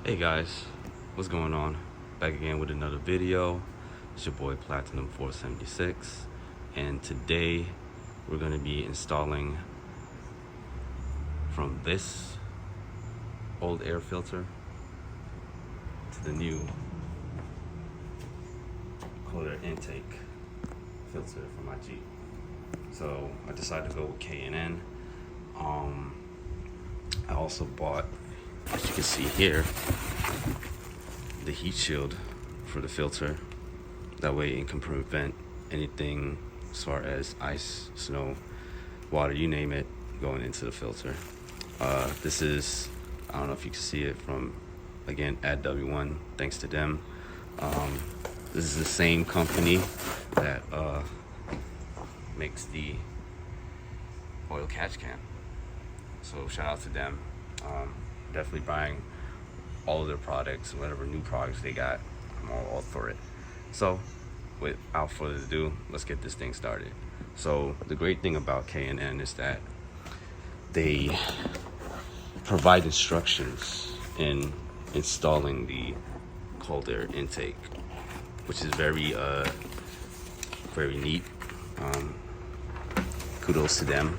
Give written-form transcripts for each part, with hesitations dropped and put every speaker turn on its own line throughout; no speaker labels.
Hey guys, what's going on? Back again with another video. It's your boy Platinum 476, and today we're going to be installing from this old air filter to the new cold air intake filter for my Jeep. So I decided to go with K&N. I also bought, as you can see here, the heat shield for the filter. That way it can prevent anything as far as ice, snow, water, you name it, going into the filter. This is, I don't know if you can see it from, again, at W1, thanks to them. This is the same company that makes the oil catch can. So shout out to them. Definitely buying all of their products, whatever new products they got. I'm all for it. So without further ado, let's get this thing started. So the great thing about K&N is that they provide instructions in installing the cold air intake, which is very neat. Kudos to them.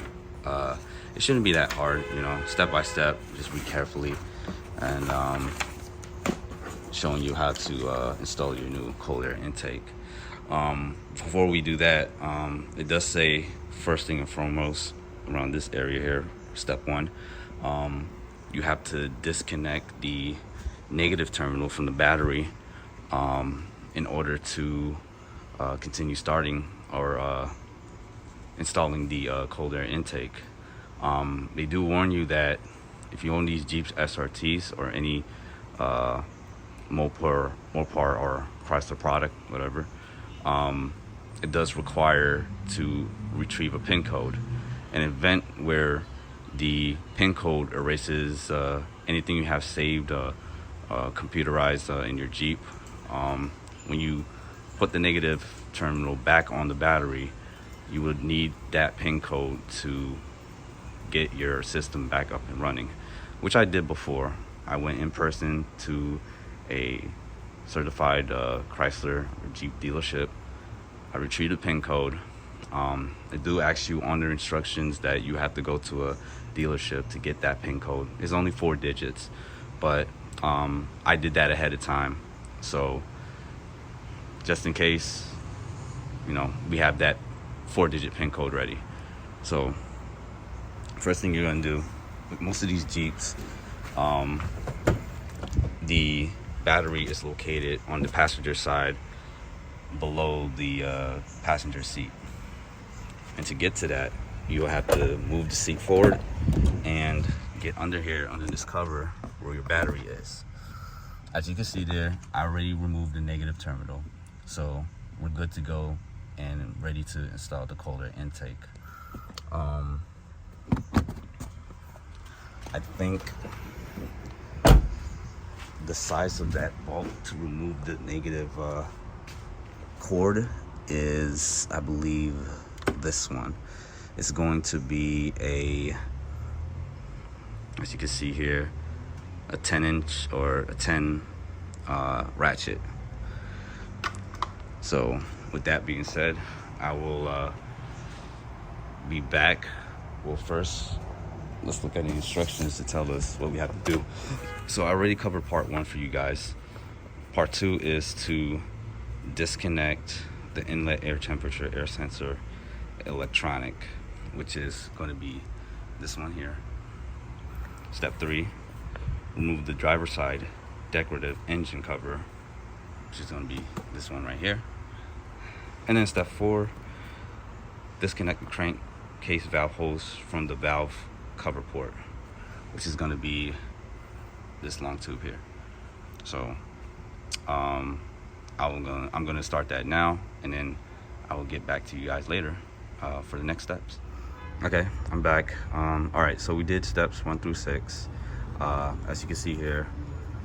It shouldn't be that hard, you know, step by step, just read carefully, and showing you how to install your new cold air intake. Before we do that, it does say, first thing and foremost, around this area here, step one, you have to disconnect the negative terminal from the battery in order to continue starting or installing the cold air intake. They do warn you that if you own these Jeep SRTs or any Mopar or Chrysler product, whatever, it does require to retrieve a PIN code. An event where the PIN code erases anything you have saved computerized in your Jeep. When you put the negative terminal back on the battery, you would need that PIN code to get your system back up and running, which I did before. I went in person to a certified Chrysler or Jeep dealership. I retrieved a PIN code. They do ask you on their instructions that you have to go to a dealership to get that PIN code. It's only 4 digits, but I did that ahead of time. So just in case, you know, we have that 4-digit PIN code ready. So first thing you're gonna do with most of these Jeeps, the battery is located on the passenger side below the passenger seat. And to get to that, you'll have to move the seat forward and get under here, under this cover where your battery is. As you can see there, I already removed the negative terminal. So we're good to go and ready to install the cold air intake. I think the size of that bolt to remove the negative cord is, I believe, this one. It's going to be a, as you can see here, a 10-inch or a 10 ratchet. So with that being said, I will be back. Well, first, let's look at the instructions to tell us what we have to do. So I already covered part 1 for you guys. Part 2 is to disconnect the inlet air temperature air sensor electronic, which is going to be this one here. Step 3, remove the driver's side decorative engine cover, which is going to be this one right here. And then step 4, disconnect the crankcase valve hose from the valve cover port, which is going to be this long tube here. So I'm going to start that now, and then I will get back to you guys later for the next steps. Okay, I'm back. All right, so we did steps 1 through 6. As you can see here,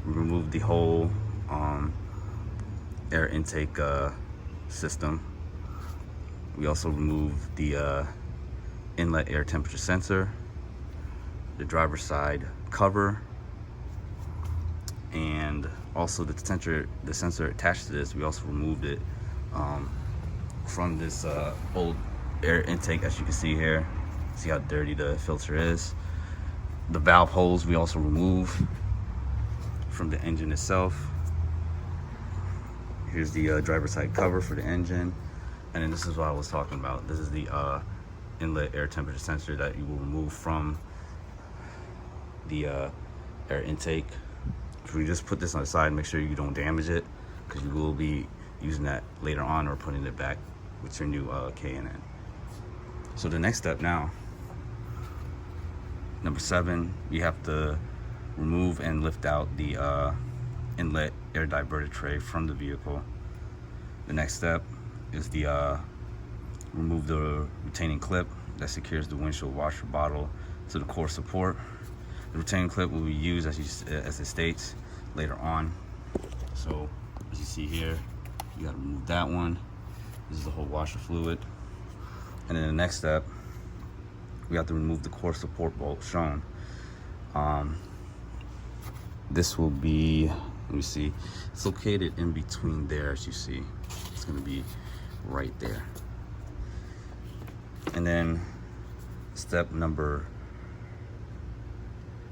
we removed the whole air intake system. We also removed the inlet air temperature sensor, the driver's side cover, and also the sensor attached to this, we also removed it from this old air intake. As you can see here, see how dirty the filter is. The valve holes we also remove from the engine itself. Here's the driver's side cover for the engine, and then this is what I was talking about. This is the inlet air temperature sensor that you will remove from the air intake. If we just put this on the side, make sure you don't damage it, because you will be using that later on or putting it back with your new K&N. So the next step now, number 7, you have to remove and lift out the inlet air diverter tray from the vehicle. The next step is the remove the retaining clip that secures the windshield washer bottle to the core support. The retaining clip will be used as it states later on. So as you see here, you got to remove that one. This is the whole washer fluid. And then the next step, we have to remove the core support bolt shown. This will be, let me see, it's located in between there. As you see, it's going to be right there. And then step number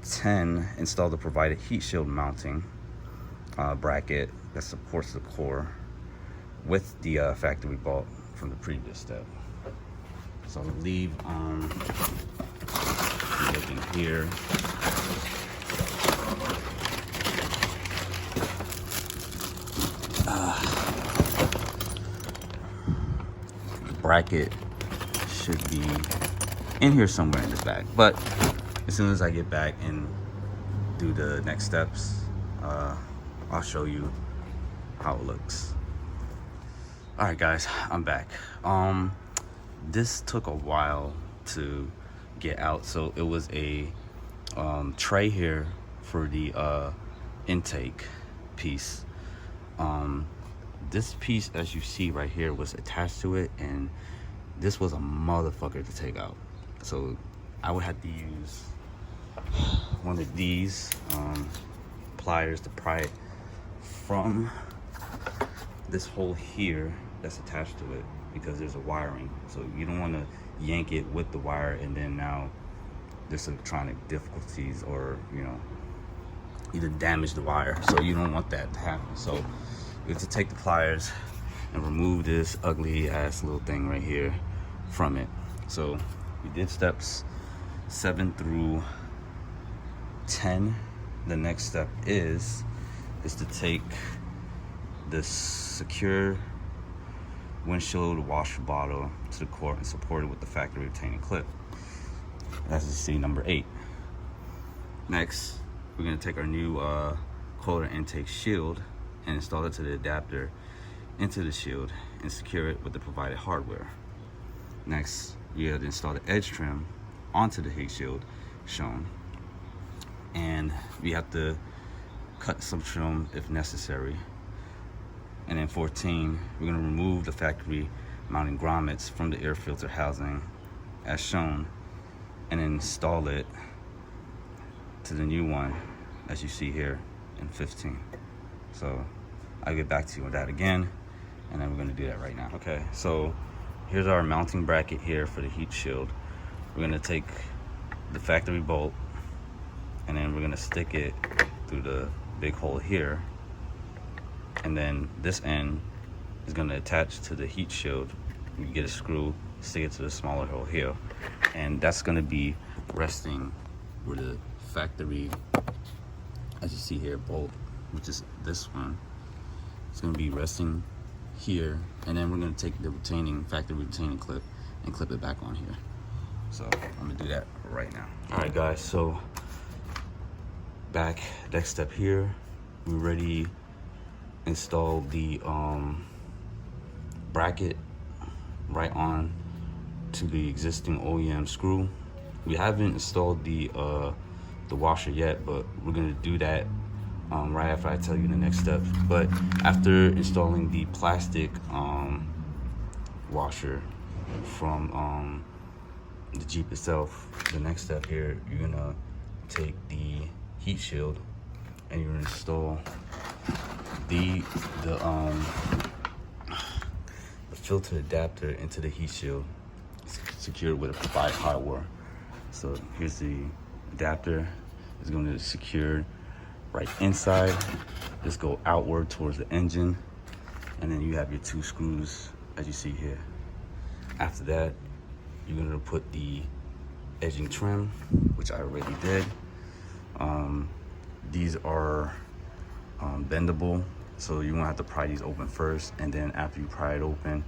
10, install the provided heat shield mounting bracket that supports the core with the factory bolt from the previous step. So I'll leave looking here. The bracket should be in here somewhere in this bag, but as soon as I get back and do the next steps, I'll show you how it looks. All right, guys, I'm back. This took a while to get out. So it was a tray here for the intake piece. This piece, as you see right here, was attached to it, and this was a motherfucker to take out. So I would have to use one of these pliers to pry it from this hole here that's attached to it, because there's a wiring. So you don't want to yank it with the wire and then now there's electronic difficulties, or either damage the wire. So you don't want that to happen. So you have to take the pliers and remove this ugly ass little thing right here from it. So we did steps 7 through 10. The next step is to take this secure windshield washer bottle to the core and support it with the factory retaining clip, as you see, number 8. Next, we're going to take our new cooler intake shield and install it to the adapter into the shield and secure it with the provided hardware. Next, you have to install the edge trim onto the heat shield shown, and we have to cut some trim if necessary. And then 14, we're going to remove the factory mounting grommets from the air filter housing as shown, and then install it to the new one, as you see here in 15. So I'll get back to you on that again, and then we're going to do that right now. Okay, so here's our mounting bracket here for the heat shield. We're going to take the factory bolt, and then we're going to stick it through the big hole here, and then this end is going to attach to the heat shield. You get a screw, stick it to the smaller hole here, and that's going to be resting where the factory, as you see here, bolt, which is this one, it's going to be resting here, and then we're going to take the factory retaining clip and clip it back on here. So I'm going to do that right now. All right, guys, so back, next step here, we already installed the bracket right on to the existing OEM screw. We haven't installed the washer yet, but we're gonna do that right after I tell you the next step. But after installing the plastic washer from the Jeep itself, the next step here, you're gonna take the heat shield and you're gonna install the filter adapter into the heat shield. It's secured with a provided hardware. So here's the adapter. It's going to secure right inside. Just go outward towards the engine, and then you have your 2 screws as you see here. After that, you're going to put the edging trim, which I already did. These are bendable, so you're gonna have to pry these open first, and then after you pry it open,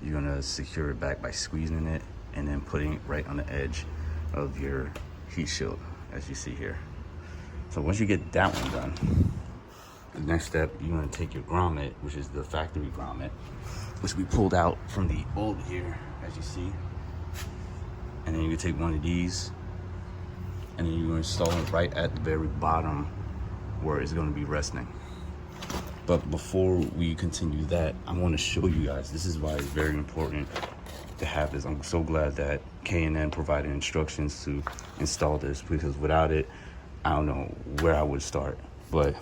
you're gonna secure it back by squeezing it and then putting it right on the edge of your heat shield, as you see here. So once you get that one done, the next step, you're gonna take your grommet, which is the factory grommet, which we pulled out from the old here, as you see. And then you can take one of these, and then you're gonna install it right at the very bottom where it's gonna be resting. But before we continue that, I wanna show you guys, this is why it's very important to have this. I'm so glad that K&N provided instructions to install this, because without it, I don't know where I would start. But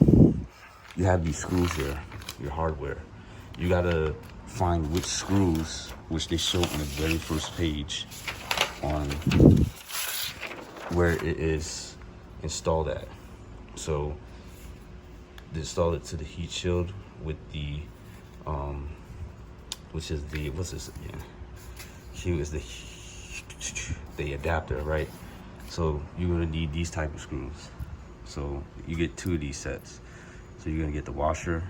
you have these screws here, your hardware. You gotta find which screws, which they show on the very first page on where it is installed at. So install it to the heat shield with the which is the, what's this again? Q is the adapter, right? So you're gonna need these type of screws. So you get 2 of these sets. So you're gonna get the washer,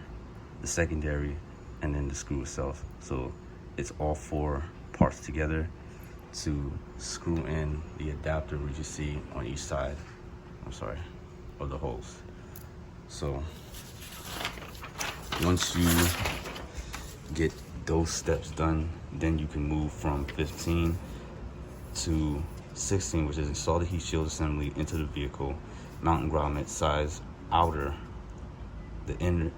the secondary, and then the screw itself. So it's all 4 parts together to screw in the adapter, which you see on each side, of the holes. So once you get those steps done, then you can move from 15 to 16, which is install the heat shield assembly into the vehicle, mounting grommet size outer, the inner,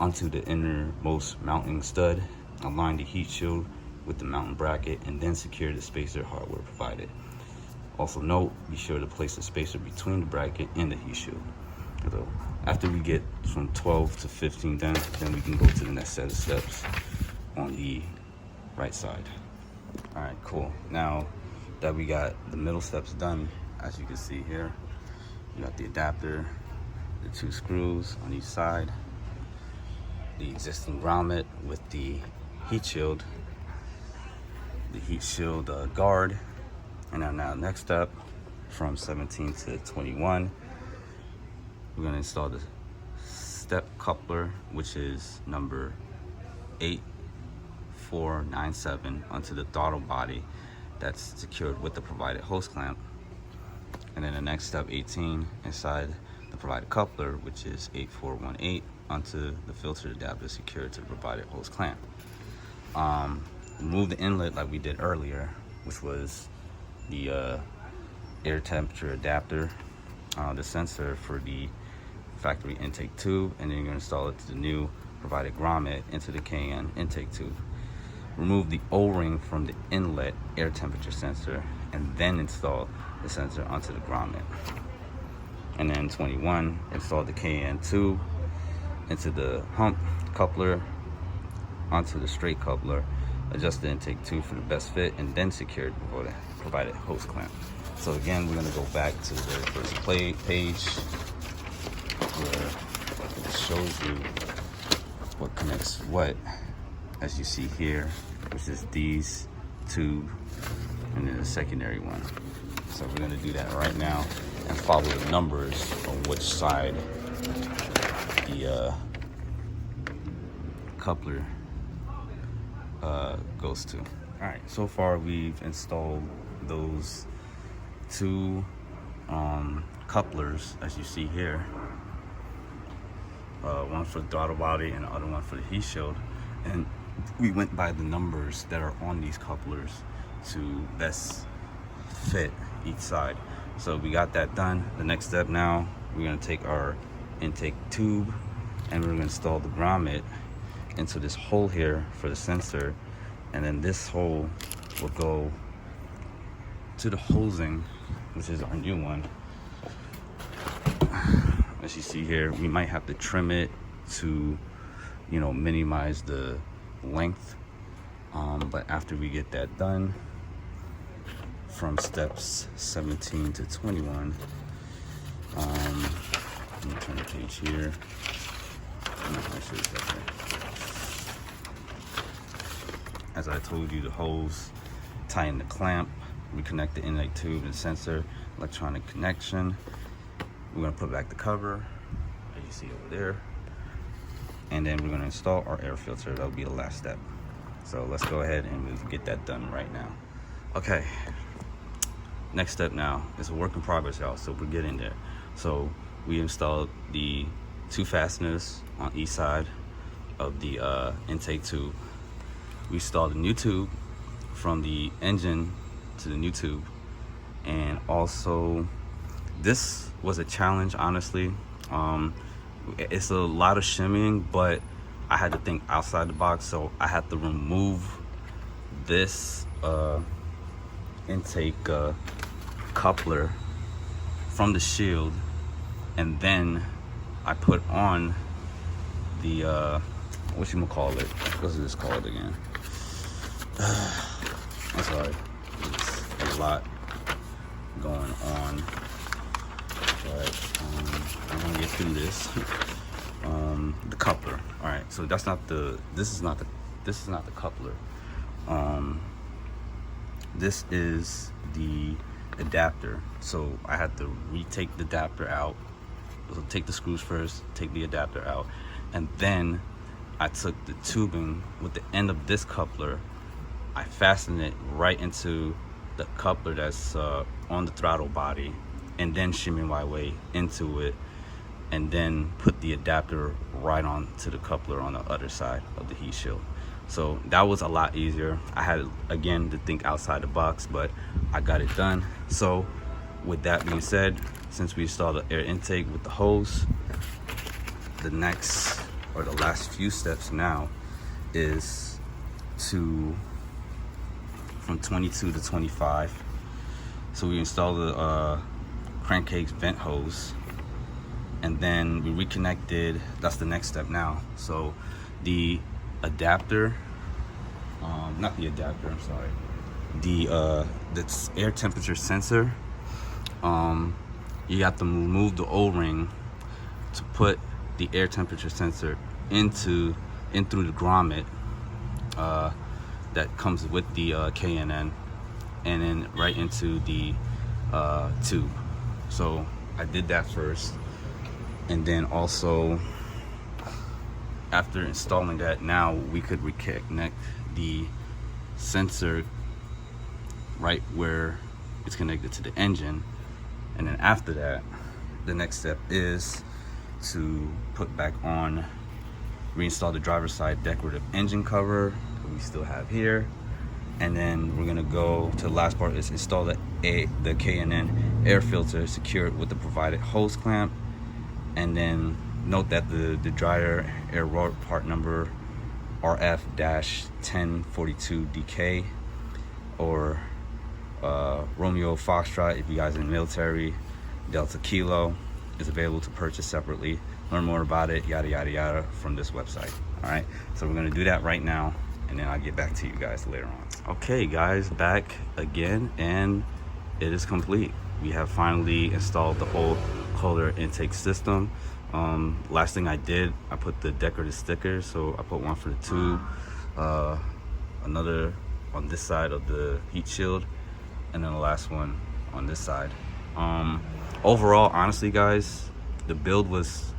onto the innermost mounting stud, align the heat shield with the mounting bracket, and then secure the spacer hardware provided. Also note, be sure to place the spacer between the bracket and the heat shield. So after we get from 12 to 15 done, then we can go to the next set of steps on the right side. All right, cool. Now that we got the middle steps done, as you can see here, you got the adapter, the 2 screws on each side, the existing grommet with the heat shield, the heat shield guard, and now next up, from 17 to 21, we're gonna install the step coupler, which is number 8497, onto the throttle body that's secured with the provided hose clamp. And then the next step, 18, inside the provided coupler, which is 8418, onto the filter adapter secured to the provided hose clamp. Remove the inlet like we did earlier, which was the air temperature adapter, the sensor for the factory intake tube, and then you're going to install it to the new provided grommet into the K&N intake tube. Remove the O-ring from the inlet air temperature sensor, and then install the sensor onto the grommet. And then 21, install the K&N tube into the hump coupler, onto the straight coupler, adjust the intake tube for the best fit, and then secure it before the provided hose clamp. So again, we're going to go back to the very first page where it shows you what connects what, as you see here, which is these 2 and then the secondary one. So we're going to do that right now and follow the numbers on which side the coupler goes to. All right, so far we've installed those 2 couplers, as you see here, one for the throttle body and the other one for the heat shield, and we went by the numbers that are on these couplers to best fit each side. So we got that done. The next step now, we're going to take our intake tube and we're going to install the grommet into this hole here for the sensor, and then this hole will go to the hosing, which is our new one. as you see here, we might have to trim it to, you know, minimize the length. But after we get that done, from steps 17 to 21, let me turn the page here. As I told you, the hose, tighten the clamp, reconnect the intake tube and sensor, electronic connection. We're gonna put back the cover, as you see over there, and then we're gonna install our air filter. That'll be the last step. So let's go ahead and we'll get that done right now. Okay, next step now is a work in progress, y'all, so we're getting there. So we installed the 2 fasteners on each side of the intake tube. We installed a new tube from the engine to the new tube, and also this was a challenge, honestly. It's a lot of shimmying, but I had to think outside the box, so I had to remove this intake coupler from the shield, and then I put on the whatchamacallit, what's this called again? I'm sorry, it's a lot going on, but I'm gonna get through this. The coupler. All right, so this is not the coupler. This is the adapter. So I had to retake the adapter out. So take the screws first, take the adapter out, and then I took the tubing with the end of this coupler, I fastened it right into the coupler that's on the throttle body, and then shimmy my way into it, and then put the adapter right onto the coupler on the other side of the heat shield. So that was a lot easier. I had, again, to think outside the box, but I got it done. So with that being said, since we installed the air intake with the hose, the next, or the last few steps now, is to, from 22 to 25. So we installed the crankcase vent hose, and then we reconnected. That's the next step now. So the adapter, not the adapter, I'm sorry, the air temperature sensor, you have to remove the O-ring to put the air temperature sensor in through the grommet that comes with the K&N, and then right into the tube. So I did that first, and then also after installing that, now we could reconnect the sensor right where it's connected to the engine. And then after that, the next step is to put back on, reinstall the driver's side decorative engine cover that we still have here. And then we're gonna go to the last part, is install the K&N air filter, secure it with the provided hose clamp. And then note that the dryer air rod part number RF-1042DK, or Romeo Foxtrot if you guys are in the military, Delta Kilo, is available to purchase separately. Learn more about it, yada yada yada, from this website. All right, so we're gonna do that right now, and then I'll get back to you guys later on. Okay guys, back again, and it is complete. We have finally installed the whole Kohler intake system. Last thing I did, I put the decorative stickers. So I put one for the tube, another on this side of the heat shield, and then the last one on this side. Overall, honestly guys, the build was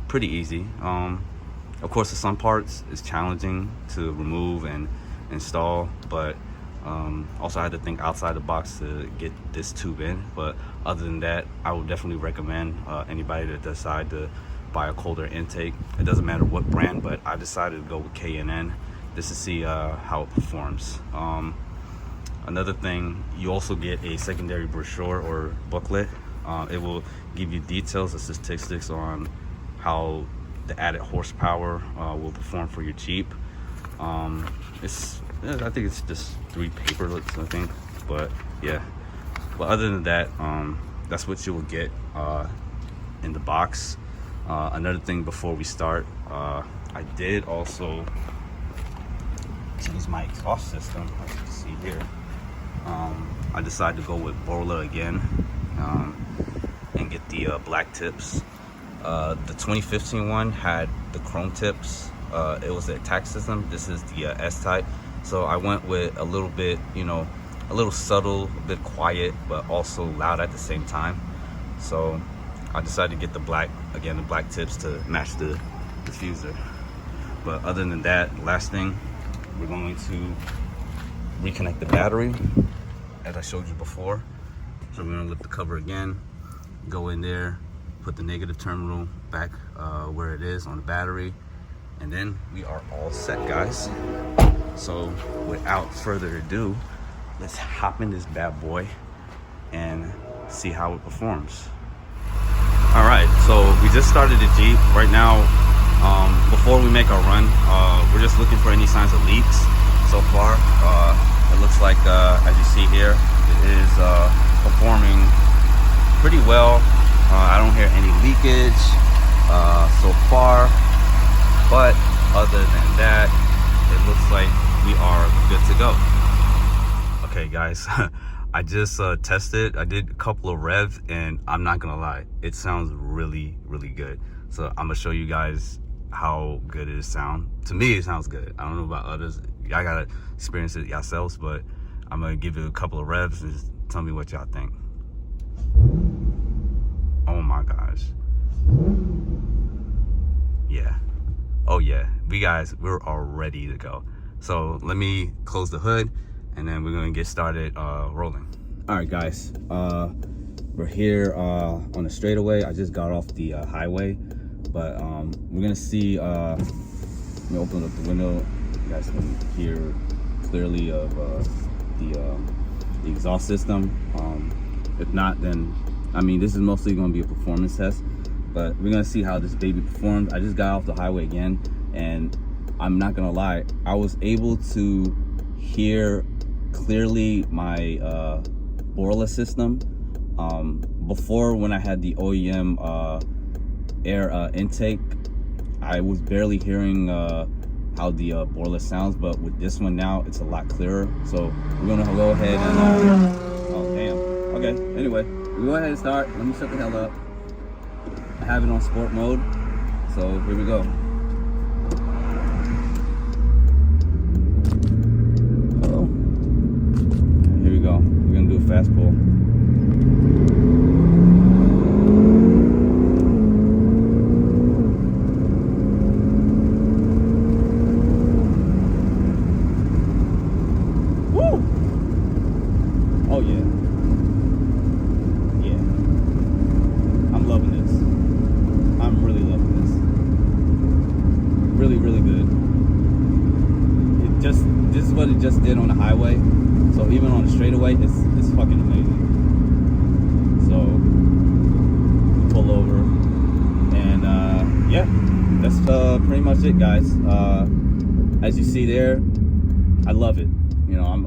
pretty easy. Of course, some parts is challenging to remove and install, but also I had to think outside the box to get this tube in. But other than that, I would definitely recommend anybody that decide to buy a Kohler intake. It doesn't matter what brand, but I decided to go with K&N just to see how it performs. Another thing, you also get a secondary brochure or booklet. It will give you details and statistics on how the added horsepower will perform for your Jeep. I think it's just 3 paperlets, I think, but yeah. But other than that, that's what you will get in the box. Another thing before we start, I did also change my exhaust system, as you can see here. I decided to go with Borla again, and get the black tips. The 2015 one had the chrome tips. It was the attack system. This is the S-type. So I went with a little bit, a little subtle, a bit quiet, but also loud at the same time. So I decided to get the black tips to match the diffuser. But other than that, last thing, we're going to reconnect the battery, as I showed you before. So we're gonna lift the cover again, go in there, put the negative terminal back where it is on the battery, and then we are all set, guys. So without further ado, let's hop in this bad boy and see how it performs. All right, so we just started the Jeep. Right now, before we make our run, we're just looking for any signs of leaks. So far, it looks like, as you see here, it is performing pretty well. I don't hear any leakage so far, but other than that, it looks like we are good to go. Okay, guys, I just tested. I did a couple of revs, and I'm not gonna lie, it sounds really, really good. So I'm gonna show you guys how good it sounds. To me, it sounds good. I don't know about others. Y'all gotta experience it yourselves, but I'm gonna give it a couple of revs and just tell me what y'all think. Oh my gosh. Yeah. Oh yeah. We're all ready to go. So let me close the hood, and then we're gonna get started rolling. All right, guys. We're here on the straightaway. I just got off the highway, but we're gonna see. Let me open up the window. You guys can hear clearly of the exhaust system. If not, then I mean, this is mostly going to be a performance test, but we're going to see how this baby performs. I just got off the highway again, and I'm not going to lie, I was able to hear clearly my Borla system. Before, when I had the OEM air intake, I was barely hearing how the Borla sounds, but with this one now, it's a lot clearer. So we're gonna go ahead and oh damn. Okay, anyway, we go ahead and start. Let me shut the hell up. I have it on sport mode, so here we go. Oh, here we go. We're gonna do a fast pull. Oh yeah. Yeah. I'm loving this. I'm really loving this. Really, really good. This is what it just did on the highway. So even on the straightaway, it's fucking amazing. So pull over, and yeah, that's pretty much it, guys. As you see there, I love it.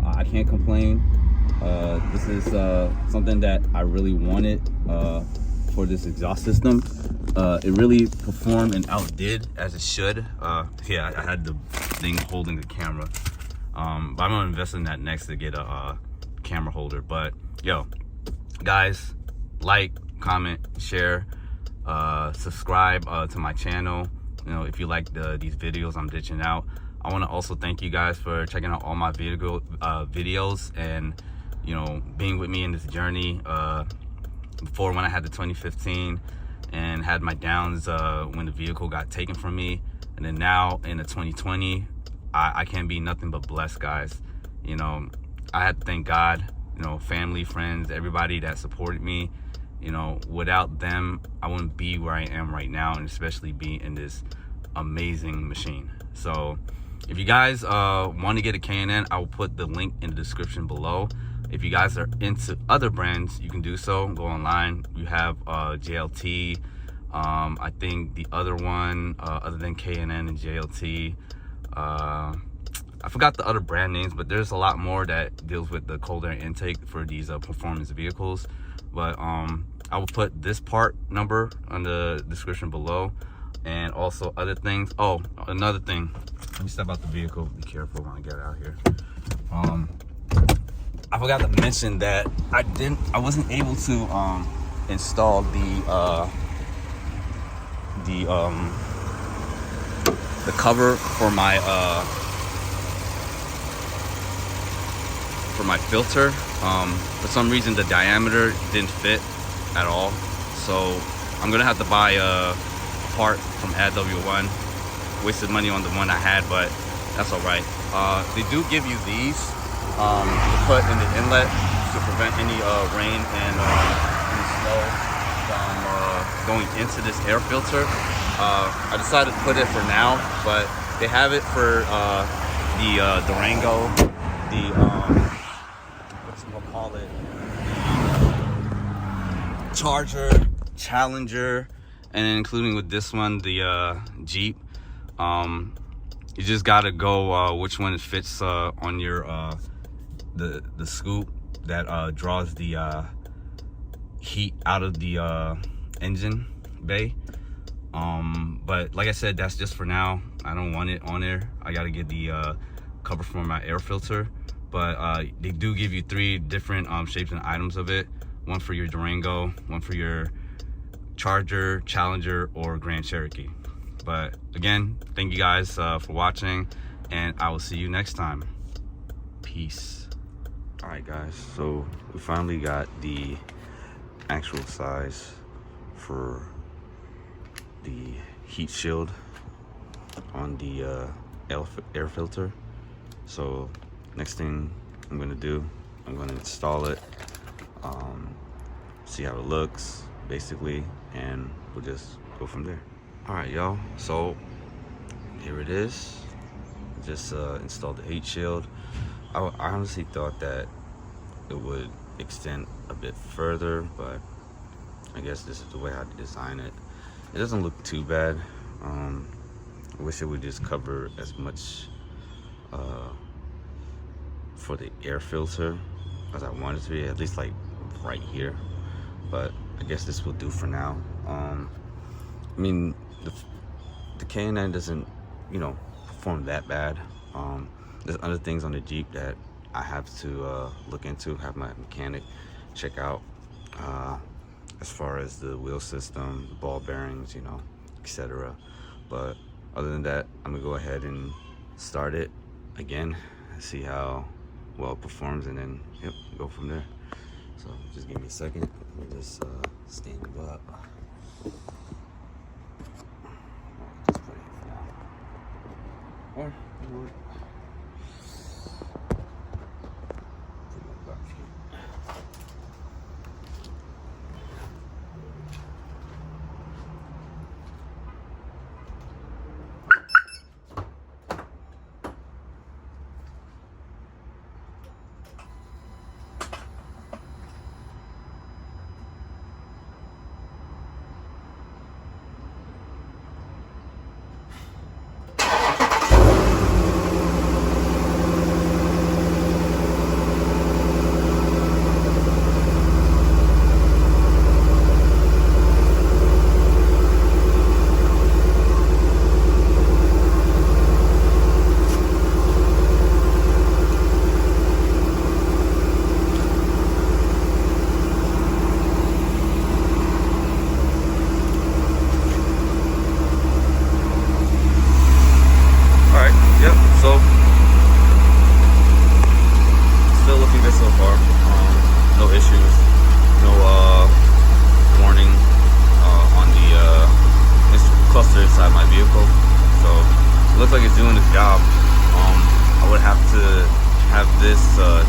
I can't complain. This is something that I really wanted for this exhaust system. It really performed and outdid as it should. Yeah, I had the thing holding the camera, but I'm gonna invest in that next to get a camera holder. But yo, guys, like, comment, share, subscribe to my channel. If you like these videos I'm ditching out. I want to also thank you guys for checking out all my videos and being with me in this journey. Before, when I had the 2015 and had my downs when the vehicle got taken from me, and then now in the 2020, I can't be nothing but blessed, guys. I had to thank God, family, friends, everybody that supported me. Without them, I wouldn't be where I am right now, and especially be in this amazing machine. So if you guys want to get a K&N, I will put the link in the description below. If you guys are into other brands, you can do so. Go online. You have JLT. I think the other one, other than K&N and JLT, I forgot the other brand names, but there's a lot more that deals with the cold air intake for these performance vehicles. But I will put this part number on the description below, and also other things. Oh, another thing. Let me step out the vehicle. Be careful when I get out here. I forgot to mention that I wasn't able to install the cover for my filter. For some reason the diameter didn't fit at all, so I'm gonna have to buy a part from AdW1. Wasted money on the one I had, but that's all right. They do give you these to put in the inlet to prevent any rain and any snow from going into this air filter. I decided to put it for now, but they have it for the Durango, what's it call it, the Charger, Challenger, and then including with this one, the Jeep. You just gotta go which one fits on your the scoop that draws the heat out of the engine bay. But like I said, that's just for now. I don't want it on there. I gotta get the cover for my air filter. But they do give you 3 different shapes and items of it. One for your Durango, one for your Charger, Challenger, or Grand Cherokee. But again, thank you guys for watching, and I will see you next time. Peace. All right guys, so we finally got the actual size for the heat shield on the air filter. So next thing I'm gonna do, I'm gonna install it, see how it looks basically, and we'll just go from there. All right y'all, so here it is. Just installed the heat shield. I honestly thought that it would extend a bit further, but I guess this is the way I design it. It doesn't look too bad. I wish it would just cover as much for the air filter as I want it to be, at least like right here. But I guess this will do for now. I mean, the K&N doesn't, perform that bad. There's other things on the Jeep that I have to look into, have my mechanic check out, as far as the wheel system, the ball bearings, etc. But other than that, I'm gonna go ahead and start it again, see how well it performs, and then go from there. So just give me a second. Let me just stand it up. Just put it down. Or put it back here.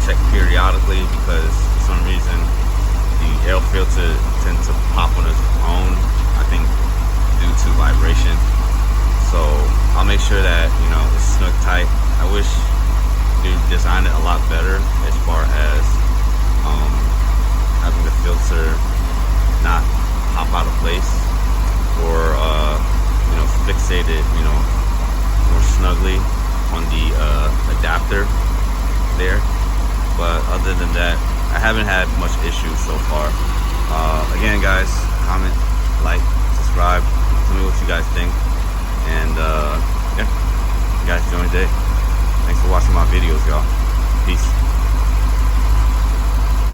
Check periodically, because for some reason the air filter tends to pop on its own, I think due to vibration. So I'll make sure that it's snug tight. I wish they designed it a lot better as far as having the filter not pop out of place, or fixated more snugly on the adapter there. But other than that, I haven't had much issues so far. Again, guys, comment, like, subscribe. Tell me what you guys think. And yeah, you guys enjoy the day. Thanks for watching my videos, y'all.